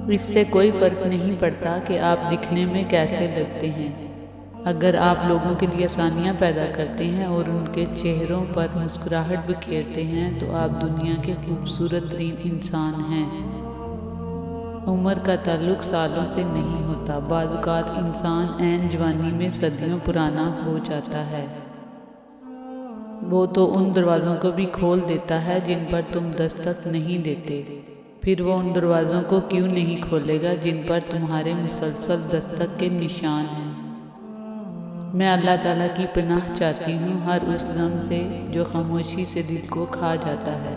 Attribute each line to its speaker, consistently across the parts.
Speaker 1: اس سے کوئی فرق نہیں پڑتا کہ آپ دکھنے میں کیسے لگتے ہیں۔ اگر آپ لوگوں کے لیے آسانیاں پیدا کرتے ہیں اور ان کے چہروں پر مسکراہٹ بکھیرتے ہیں تو آپ دنیا کے خوبصورت ترین انسان ہیں۔ عمر کا تعلق سالوں سے نہیں ہوتا، بعض اوقات انسان عین جوانی میں صدیوں پرانا ہو جاتا ہے۔ وہ تو ان دروازوں کو بھی کھول دیتا ہے جن پر تم دستک نہیں دیتے، پھر وہ ان دروازوں کو کیوں نہیں کھولے گا جن پر تمہارے مسلسل دستک کے نشان ہیں۔ میں اللہ تعالیٰ کی پناہ چاہتی ہوں ہر اس غم سے جو خاموشی سے دل کو کھا جاتا ہے۔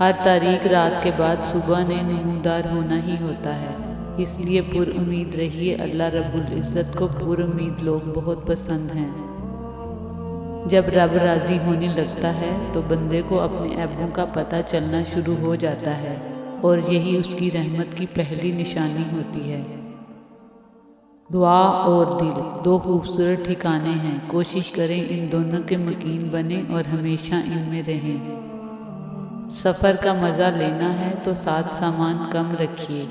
Speaker 1: ہر تاریک رات کے بعد صبح نے نمودار ہونا ہی ہوتا ہے، اس لیے پر امید رہیے، اللہ رب العزت کو پر امید لوگ بہت پسند ہیں۔ جب رب راضی ہونے لگتا ہے تو بندے کو اپنے عیبوں کا پتہ چلنا شروع ہو جاتا ہے، اور یہی اس کی رحمت کی پہلی نشانی ہوتی ہے۔ دعا اور دل دو خوبصورت ٹھکانے ہیں، کوشش کریں ان دونوں کے مکین بنیں اور ہمیشہ ان میں رہیں۔ سفر کا مزہ لینا ہے تو ساتھ سامان کم رکھیے،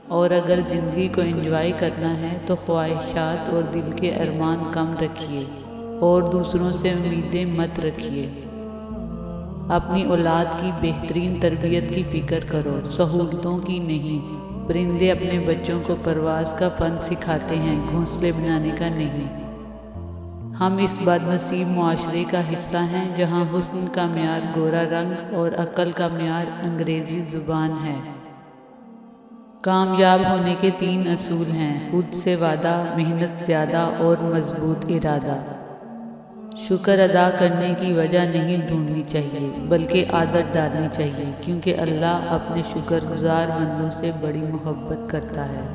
Speaker 1: اور اگر زندگی کو انجوائے کرنا ہے تو خواہشات اور دل کے ارمان کم رکھیے، اور دوسروں سے امیدیں مت رکھیے۔ اپنی اولاد کی بہترین تربیت کی فکر کرو، سہولتوں کی نہیں۔ پرندے اپنے بچوں کو پرواز کا فن سکھاتے ہیں، گھونسلے بنانے کا نہیں۔ ہم اس بد نصیب معاشرے کا حصہ ہیں جہاں حسن کا معیار گورا رنگ اور عقل کا معیار انگریزی زبان ہے۔ کامیاب ہونے کے 3 اصول ہیں: خود سے وعدہ، محنت زیادہ اور مضبوط ارادہ۔ شکر ادا کرنے کی وجہ نہیں ڈھونڈنی چاہیے بلکہ عادت ڈالنی چاہیے، کیونکہ اللہ اپنے شکر گزار بندوں سے بڑی محبت کرتا ہے۔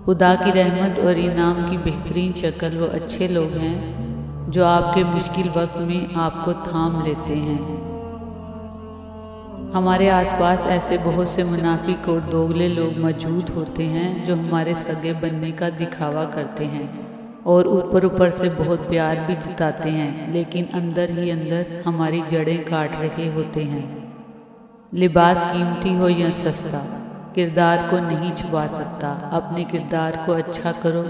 Speaker 1: خدا کی رحمت اور انعام کی بہترین شکل وہ اچھے لوگ ہیں جو آپ کے مشکل وقت میں آپ کو تھام لیتے ہیں۔ ہمارے آس پاس ایسے بہت سے منافق اور دوغلے لوگ موجود ہوتے ہیں جو ہمارے سگے بننے کا دکھاوا کرتے ہیں اور اوپر سے بہت پیار بھی جتاتے ہیں، لیکن اندر ہی اندر ہماری جڑیں کاٹ رہے ہوتے ہیں۔ لباس قیمتی ہو یا سستا، کردار کو نہیں چھپا سکتا۔ اپنے کردار کو اچھا کرو،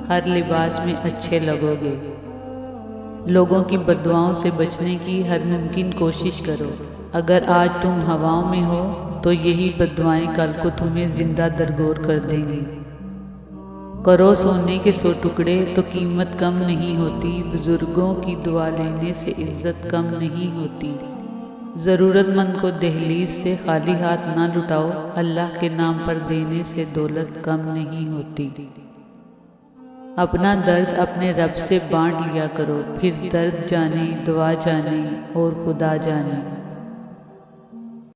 Speaker 1: ہر لباس میں اچھے لگو گے۔ لوگوں کی بددعاؤں سے بچنے کی ہر ممکن کوشش کرو۔ اگر آج تم ہواؤں میں ہو تو یہی بددعائیں کل کو تمہیں زندہ درگور کر دیں گی۔ کرو سونے کے 100 ٹکڑے تو قیمت کم نہیں ہوتی، بزرگوں کی دعا لینے سے عزت کم نہیں ہوتی۔ ضرورت مند کو دہلیز سے خالی ہاتھ نہ لٹاؤ، اللہ کے نام پر دینے سے دولت کم نہیں ہوتی۔ اپنا درد اپنے رب سے بانٹ لیا کرو، پھر درد جانے، دعا جانے اور خدا جانے۔